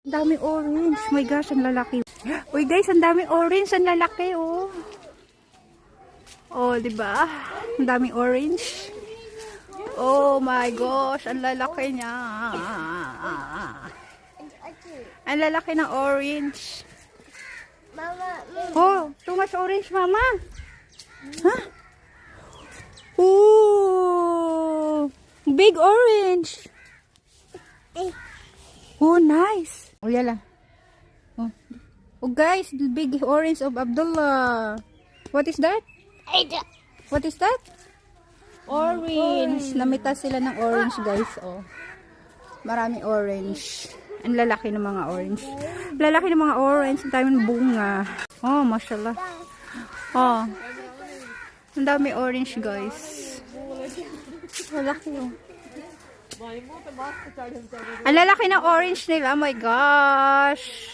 Ang daming orange. My gosh, ang lalaki. Uy guys, ang daming orange. Ang lalaki, oh. Oh, diba? Ang daming orange. Oh my gosh, ang lalaki niya. Ang lalaki ng orange. Oh, too much orange, mama. Huh? Oh, big orange. Oh, nice. Oh, yala. Oh, guys, the big orange of Abdullah. What is that? What is that? Orange. Namita sila ng orange, guys. Oh. Maraming orange. Ang lalaki ng mga orange. Lalaki ng mga orange. Ang daming bunga. Oh, mashallah. Oh. Ang dami orange, guys. Lalaki, oh. Ang lalaki ng orange nila. Oh my gosh.